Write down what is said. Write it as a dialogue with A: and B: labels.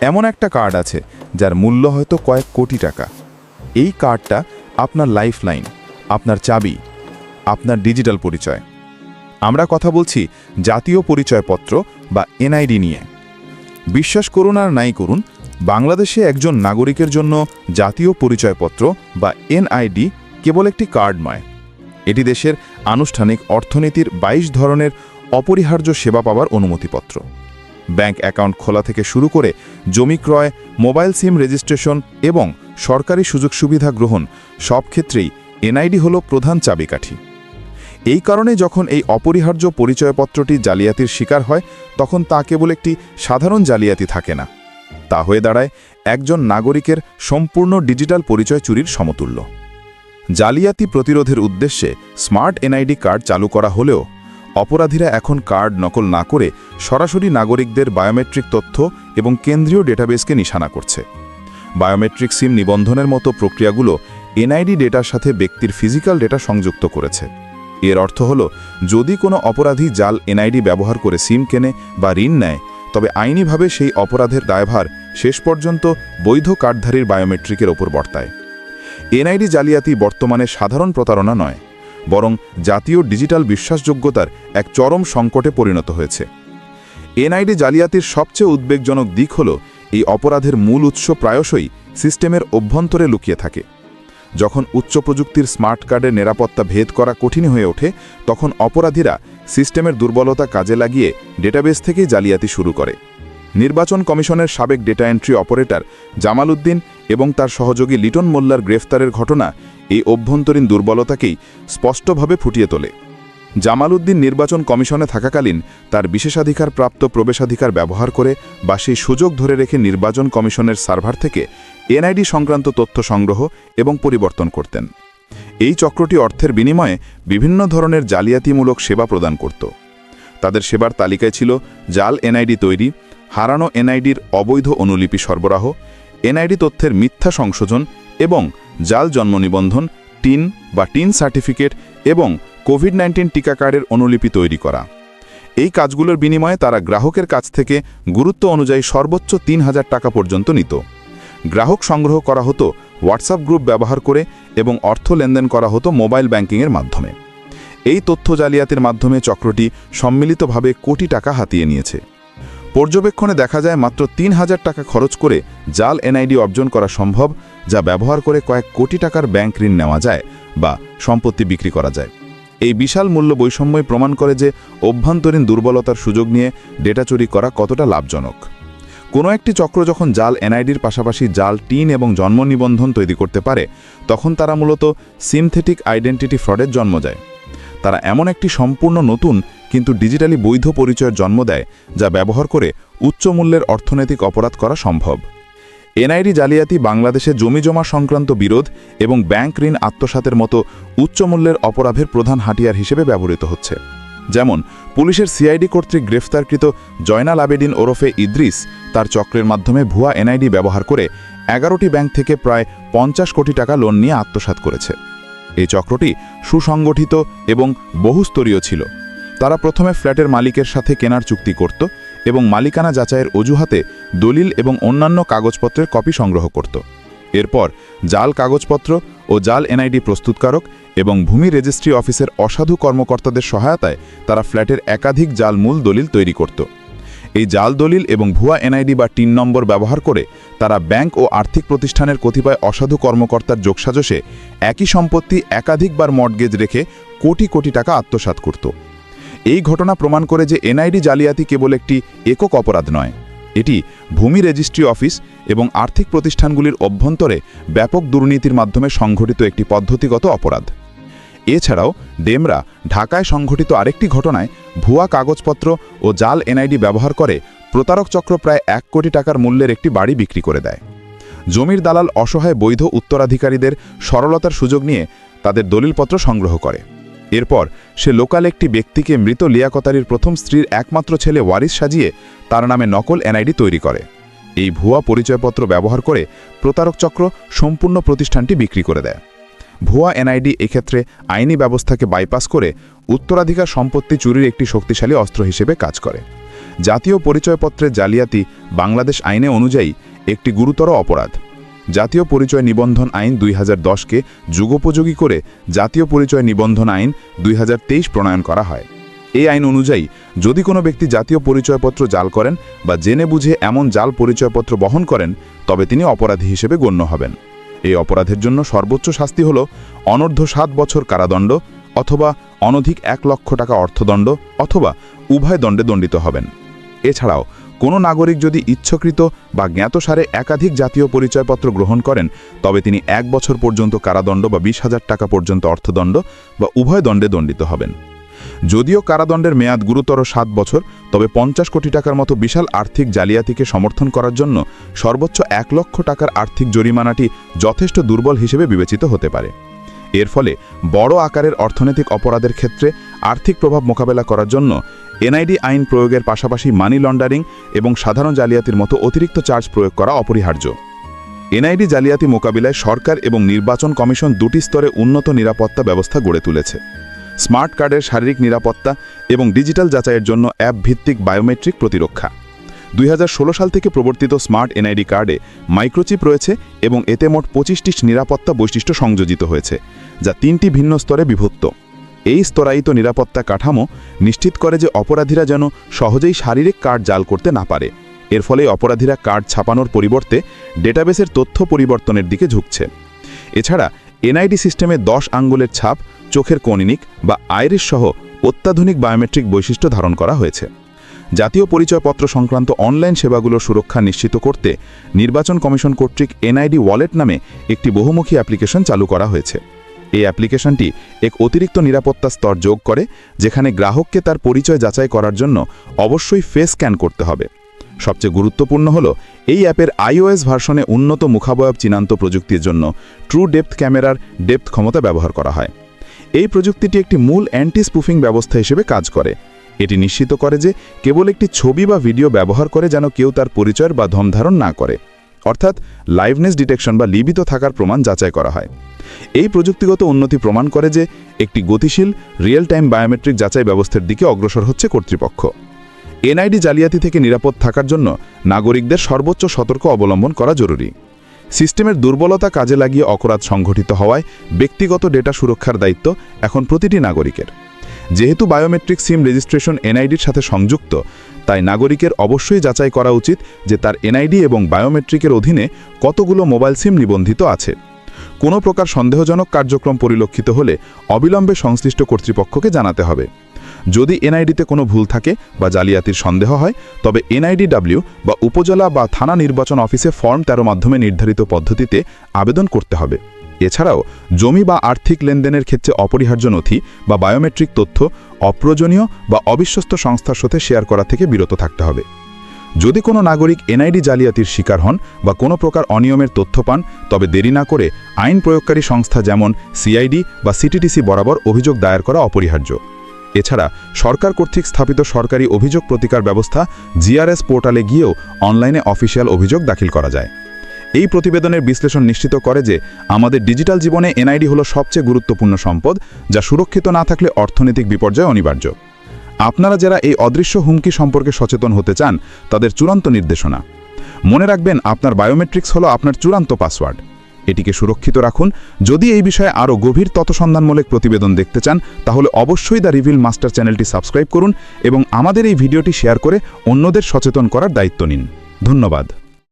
A: এমন একটা কার্ড আছে যার মূল্য হয়তো কয়েক কোটি টাকা। এই কার্ডটা আপনার লাইফলাইন, আপনার চাবি, আপনার ডিজিটাল পরিচয়। আমরা কথা বলছি জাতীয় পরিচয়পত্র বা এনআইডি নিয়ে। বিশ্বাস করুন আর নাই করুন, বাংলাদেশে একজন নাগরিকের জন্য জাতীয় পরিচয়পত্র বা এনআইডি কেবল একটি কার্ড নয়, এটি দেশের আনুষ্ঠানিক অর্থনীতির ২২ ধরনের অপরিহার্য সেবা পাওয়ার অনুমতিপত্র। ব্যাংক অ্যাকাউন্ট খোলা থেকে শুরু করে জমি ক্রয়, মোবাইল সিম রেজিস্ট্রেশন এবং সরকারি সুযোগ সুবিধা গ্রহণ সব ক্ষেত্রেই এনআইডি হল প্রধান চাবিকাঠি। এই কারণে যখন এই অপরিহার্য পরিচয়পত্রটি জালিয়াতির শিকার হয়, তখন তা কেবল একটি সাধারণ জালিয়াতি থাকে না, তা হয়ে দাঁড়ায় একজন নাগরিকের সম্পূর্ণ ডিজিটাল পরিচয় চুরির সমতুল্য। জালিয়াতি প্রতিরোধের উদ্দেশ্যে স্মার্ট এনআইডি কার্ড চালু করা হলেও অপরাধীরা এখন কার্ড নকল না করে সরাসরি নাগরিকদের বায়োমেট্রিক তথ্য এবং কেন্দ্রীয় ডেটাবেসকে নিশানা করছে। বায়োমেট্রিক সিম নিবন্ধনের মতো প্রক্রিয়াগুলো এনআইডি ডেটার সাথে ব্যক্তির ফিজিক্যাল ডেটা সংযুক্ত করেছে। এর অর্থ হল, যদি কোনো অপরাধী জাল এনআইডি ব্যবহার করে সিম কেনে বা ঋণ নেয়, তবে আইনিভাবে সেই অপরাধের দায়ভার শেষ পর্যন্ত বৈধ কার্ডধারীর বায়োমেট্রিকের ওপর বর্তায়। এনআইডি জালিয়াতি বর্তমানে সাধারণ প্রতারণা নয়, বরং জাতীয় ডিজিটাল বিশ্বাসযোগ্যতার এক চরম সংকটে পরিণত হয়েছে। এনআইডি জালিয়াতির সবচেয়ে উদ্বেগজনক দিক হল, এই অপরাধের মূল উৎস প্রায়শই সিস্টেমের অভ্যন্তরে লুকিয়ে থাকে। যখন উচ্চ প্রযুক্তির স্মার্ট কার্ডের নিরাপত্তা ভেদ করা কঠিন হয়ে ওঠে, তখন অপরাধীরা সিস্টেমের দুর্বলতা কাজে লাগিয়ে ডেটাবেস থেকেই জালিয়াতি শুরু করে। নির্বাচন কমিশনের সাবেক data entry operator Jamal Uddin এবং তার সহযোগী লিটন মোল্লার গ্রেফতারের ঘটনা এই অভ্যন্তরীণ দুর্বলতাকেই স্পষ্টভাবে ফুটিয়ে তোলে। জামাল উদ্দিন নির্বাচন কমিশনে থাকাকালীন তার বিশেষাধিকারপ্রাপ্ত প্রবেশাধিকার ব্যবহার করে বা সেই সুযোগ ধরে রেখে নির্বাচন কমিশনের সার্ভার থেকে এনআইডি সংক্রান্ত তথ্য সংগ্রহ এবং পরিবর্তন করতেন। এই চক্রটি অর্থের বিনিময়ে বিভিন্ন ধরনের জালিয়াতিমূলক সেবা প্রদান করত। তাদের সেবার তালিকায় ছিল জাল এনআইডি তৈরি, হারানো এনআইডির অবৈধ অনুলিপি সরবরাহ, এনআইডি তথ্যের মিথ্যা সংশোধন এবং জাল জন্ম নিবন্ধন, টিন সার্টিফিকেট এবং কোভিড-19 টিকা কার্ডের অনুলিপি তৈরি করা। এই কাজগুলোর বিনিময়ে তারা গ্রাহকের কাছ থেকে গুরুত্ব অনুযায়ী সর্বোচ্চ ৩,০০০ টাকা পর্যন্ত নিত। গ্রাহক সংগ্রহ করা হতো হোয়াটসঅ্যাপ গ্রুপ ব্যবহার করে এবং অর্থ লেনদেন করা হতো মোবাইল ব্যাংকিংয়ের মাধ্যমে। এই তথ্য জালিয়াতির মাধ্যমে চক্রটি সম্মিলিতভাবে কোটি টাকা হাতিয়ে নিয়েছে। পর্যবেক্ষণে দেখা যায় মাত্র ৩,০০০ টাকা খরচ করে জাল এনআইডি অর্জন করা সম্ভব, যা ব্যবহার করে কয়েক কোটি টাকার ব্যাংক ঋণ নেওয়া যায় বা সম্পত্তি বিক্রি করা যায়। এই বিশাল মূল্য বৈষম্যই প্রমাণ করে যে অভ্যন্তরীণ দুর্বলতার সুযোগ নিয়ে ডেটা চুরি করা কতটা লাভজনক। কোনো একটি চক্র যখন জাল এনআইডির পাশাপাশি জাল টিন এবং জন্ম নিবন্ধন তৈরি করতে পারে, তখন তারা মূলত সিনথেটিক আইডেন্টিটি ফ্রডের জন্ম দেয়। তারা এমন একটি সম্পূর্ণ নতুন কিন্তু ডিজিটালি বৈধ পরিচয়ের জন্ম দেয়, যা ব্যবহার করে উচ্চ মূল্যের অর্থনৈতিক অপরাধ করা সম্ভব। এনআইডি জালিয়াতি বাংলাদেশে জমিজমা সংক্রান্ত বিরোধ এবং ব্যাংক ঋণ আত্মসাতের মতো উচ্চ মূল্যের অপরাধের প্রধান হাতিয়ার হিসেবে ব্যবহৃত হচ্ছে। যেমন পুলিশের সিআইডি কর্তৃক গ্রেফতারকৃত জয়নাল আবেদিন ওরফে ইদ্রিস তার চক্রের মাধ্যমে ভুয়া এনআইডি ব্যবহার করে 11টি ব্যাংক থেকে প্রায় 50 কোটি টাকা লোন নিয়ে আত্মসাৎ করেছে। এই চক্রটি সুসংগঠিত এবং বহুস্তরীয় ছিল। তারা প্রথমে ফ্ল্যাটের মালিকের সাথে কেনার চুক্তি করত এবং মালিকানা যাচাইয়ের অজুহাতে দলিল এবং অন্যান্য কাগজপত্রের কপি সংগ্রহ করত। এরপর জাল কাগজপত্র ও জাল এনআইডি প্রস্তুতকারক এবং ভূমি রেজিস্ট্রি অফিসের অসাধু কর্মকর্তাদের সহায়তায় তারা ফ্ল্যাটের একাধিক জাল মূল দলিল তৈরি করত। এই জাল দলিল এবং ভুয়া এনআইডি বা টিন নম্বর ব্যবহার করে তারা ব্যাংক ও আর্থিক প্রতিষ্ঠানের কতিপয় অসাধু কর্মকর্তার যোগসাজশে একই সম্পত্তি একাধিকবার মর্টগেজ রেখে কোটি কোটি টাকা আত্মসাৎ করত। এই ঘটনা প্রমাণ করে যে এনআইডি জালিয়াতি কেবল একটি একক অপরাধ নয়, এটি ভূমি রেজিস্ট্রি অফিস এবং আর্থিক প্রতিষ্ঠানগুলির অভ্যন্তরে ব্যাপক দুর্নীতির মাধ্যমে সংঘটিত একটি পদ্ধতিগত অপরাধ। এছাড়াও ডেমরা ঢাকায় সংঘটিত আরেকটি ঘটনায় ভুয়া কাগজপত্র ও জাল এনআইডি ব্যবহার করে প্রতারক চক্র প্রায় 1 কোটি টাকার মূল্যের একটি বাড়ি বিক্রি করে দেয়। জমির দালাল অসহায় বৈধ উত্তরাধিকারীদের সরলতার সুযোগ নিয়ে তাদের দলিলপত্র সংগ্রহ করে। এরপর সে লোকাল একটি ব্যক্তিকে মৃত লিয়াকতারির প্রথম স্ত্রীর একমাত্র ছেলে ওয়ারিস সাজিয়ে তার নামে নকল এনআইডি তৈরি করে। এই ভুয়া পরিচয়পত্র ব্যবহার করে প্রতারক চক্র সম্পূর্ণ প্রতিষ্ঠানটি বিক্রি করে দেয়। ভুয়া এনআইডি এক্ষেত্রে আইনি ব্যবস্থাকে বাইপাস করে উত্তরাধিকার সম্পত্তি চুরির একটি শক্তিশালী অস্ত্র হিসেবে কাজ করে। জাতীয় পরিচয়পত্রের জালিয়াতি বাংলাদেশ আইনে অনুযায়ী একটি গুরুতর অপরাধ। জাতীয় পরিচয় নিবন্ধন আইন 2010-কে যুগোপযোগী করে জাতীয় পরিচয় নিবন্ধন আইন 2023 প্রণয়ন করা হয়। এই আইন অনুযায়ী যদি কোনো ব্যক্তি জাতীয় পরিচয়পত্র জাল করেন বা জেনে বুঝে এমন জাল পরিচয়পত্র বহন করেন, তবে তিনি অপরাধী হিসেবে গণ্য হবেন। এই অপরাধের জন্য সর্বোচ্চ শাস্তি হল অনূর্ধ্ব 7 বছর কারাদণ্ড অথবা অনধিক 1 লক্ষ টাকা অর্থদণ্ড অথবা উভয় দণ্ডে দণ্ডিত হবেন। এছাড়াও কোনো নাগরিক যদি ইচ্ছাকৃত বা জ্ঞাতসারে একাধিক জাতীয় পরিচয়পত্র গ্রহণ করেন, তবে তিনি 1 বছর পর্যন্ত কারাদণ্ড বা 20,000 টাকা পর্যন্ত অর্থদণ্ড বা উভয় দণ্ডে দণ্ডিত হবেন। যদিও কারাদণ্ডের মেয়াদ গুরুতর 7 বছর, তবে 50 কোটি টাকার মতো বিশাল আর্থিক জালিয়াতিকে সমর্থন করার জন্য সর্বোচ্চ 1 লক্ষ টাকার আর্থিক জরিমানাটি যথেষ্ট দুর্বল হিসেবে বিবেচিত হতে পারে। এর ফলে বড় আকারের অর্থনৈতিক অপরাধের ক্ষেত্রে আর্থিক প্রভাব মোকাবেলা করার জন্য এনআইডি আইন প্রয়োগের পাশাপাশি মানি লন্ডারিং এবং সাধারণ জালিয়াতির মতো অতিরিক্ত চার্জ প্রয়োগ করা অপরিহার্য। এনআইডি জালিয়াতি মোকাবিলায় সরকার এবং নির্বাচন কমিশন দুটি স্তরে উন্নত নিরাপত্তা ব্যবস্থা গড়ে তুলেছে। স্মার্ট কার্ডের শারীরিক নিরাপত্তা এবং ডিজিটাল যাচাইয়ের জন্য অ্যাপ ভিত্তিক বায়োমেট্রিক প্রতিরক্ষা। 2016 সাল থেকে প্রবর্তিত স্মার্ট এনআইডি কার্ডে মাইক্রোচিপ রয়েছে এবং এতে মোট 25টি নিরাপত্তা বৈশিষ্ট্য সংযোজিত হয়েছে, যা 3টি ভিন্ন স্তরে বিভক্ত। এই স্তরায়িত নিরাপত্তা কাঠামো নিশ্চিত করে যে অপরাধীরা যেন সহজেই শারীরিক কার্ড জাল করতে না পারে। এর ফলে অপরাধীরা কার্ড ছাপানোর পরিবর্তে ডেটাবেসের তথ্য পরিবর্তনের দিকে ঝুঁকছে। এছাড়া এনআইডি সিস্টেমে 10 আঙ্গুলের ছাপ, চোখের কনিনিক বা আইরিশ সহ অত্যাধুনিক বায়োমেট্রিক বৈশিষ্ট্য ধারণ করা হয়েছে। জাতীয় পরিচয়পত্র সংক্রান্ত অনলাইন সেবাগুলোর সুরক্ষা নিশ্চিত করতে নির্বাচন কমিশন কর্তৃক এনআইডি ওয়ালেট নামে একটি বহুমুখী অ্যাপ্লিকেশন চালু করা হয়েছে। এই অ্যাপ্লিকেশনটি এক অতিরিক্ত নিরাপত্তা স্তর যোগ করে, যেখানে গ্রাহককে তার পরিচয় যাচাই করার জন্য অবশ্যই ফেস স্ক্যান করতে হবে। সবচেয়ে গুরুত্বপূর্ণ হল এই অ্যাপের iOS ভার্সনে উন্নত মুখাবয়ব চিহ্নিত প্রযুক্তির জন্য ট্রু ডেপথ ক্যামেরার ডেপথ ক্ষমতা ব্যবহার করা হয়। এই প্রযুক্তিটি একটি মূল অ্যান্টি স্পুফিং ব্যবস্থা হিসেবে কাজ করে। এটি নিশ্চিত করে যে কেবল একটি ছবি বা ভিডিও ব্যবহার করে যেন কেউ তার পরিচয়ের বা ধমধারণ না করে, অর্থাৎ লাইভনেস ডিটেকশন বা লিবিত থাকার প্রমাণ যাচাই করা হয়। এই প্রযুক্তিগত উন্নতি প্রমাণ করে যে একটি গতিশীল রিয়েল টাইম বায়োমেট্রিক যাচাই ব্যবস্থার দিকে অগ্রসর হচ্ছে কর্তৃপক্ষ। এনআইডি জালিয়াতি থেকে নিরাপদ থাকার জন্য নাগরিকদের সর্বোচ্চ সতর্ক অবলম্বন করা জরুরি। সিস্টেমের দুর্বলতা কাজে লাগিয়ে অপরাধ সংঘটিত হওয়ায় ব্যক্তিগত ডেটা সুরক্ষার দায়িত্ব এখন প্রতিটি নাগরিকের। যেহেতু বায়োমেট্রিক সিম রেজিস্ট্রেশন এনআইডির সাথে সংযুক্ত, তাই নাগরিকের অবশ্যই যাচাই করা উচিত যে তার এনআইডি এবং বায়োমেট্রিকের অধীনে কতগুলো মোবাইল সিম নিবন্ধিত আছে। কোনো প্রকার সন্দেহজনক কার্যক্রম পরিলক্ষিত হলে অবিলম্বে সংশ্লিষ্ট কর্তৃপক্ষকে জানাতে হবে। যদি এনআইডিতে কোনো ভুল থাকে বা জালিয়াতির সন্দেহ হয়, তবে এনআইডিডব্লিউ বা উপজেলা বা থানা নির্বাচন অফিসে ফর্ম 13 মাধ্যমে নির্ধারিত পদ্ধতিতে আবেদন করতে হবে। এছাড়াও জমি বা আর্থিক লেনদেনের ক্ষেত্রে অপরিহার্য নথি বা বায়োমেট্রিক তথ্য অপ্রয়োজনীয় বা অবিশ্বস্ত সংস্থার সাথে শেয়ার করা থেকে বিরত থাকতে হবে। যদি কোনো নাগরিক এনআইডি জালিয়াতির শিকার হন বা কোনো প্রকার অনিয়মের তথ্য পান, তবে দেরি না করে আইন প্রয়োগকারী সংস্থা যেমন সিআইডি বা সিটিটিসি বরাবর অভিযোগ দায়ের করা অপরিহার্য। এছাড়া সরকার কর্তৃক স্থাপিত সরকারি অভিযোগ প্রতিকার ব্যবস্থা জিআরএস পোর্টালে গিয়েও অনলাইনে অফিসিয়াল অভিযোগ দাখিল করা যায়। এই প্রতিবেদনের বিশ্লেষণ নিশ্চিত করে যে আমাদের ডিজিটাল জীবনে এনআইডি হলো সবচেয়ে গুরুত্বপূর্ণ সম্পদ, যা সুরক্ষিত না থাকলে অর্থনৈতিক বিপর্যয় অনিবার্য। আপনারা যারা এই অদৃশ্য হুমকি সম্পর্কে সচেতন হতে চান, তাদের চূড়ান্ত নির্দেশনা মনে রাখবেন, আপনার বায়োমেট্রিক্স হলো আপনার চূড়ান্ত পাসওয়ার্ড। এটিকে সুরক্ষিত রাখুন। যদি এই বিষয়ে আরও গভীর তথ্যসন্ধানমূলক প্রতিবেদন দেখতে চান, তাহলে অবশ্যই দ্য রিভিল মাস্টার চ্যানেলটি সাবস্ক্রাইব করুন এবং আমাদের এই ভিডিওটি শেয়ার করে অন্যদের সচেতন করার দায়িত্ব নিন। ধন্যবাদ।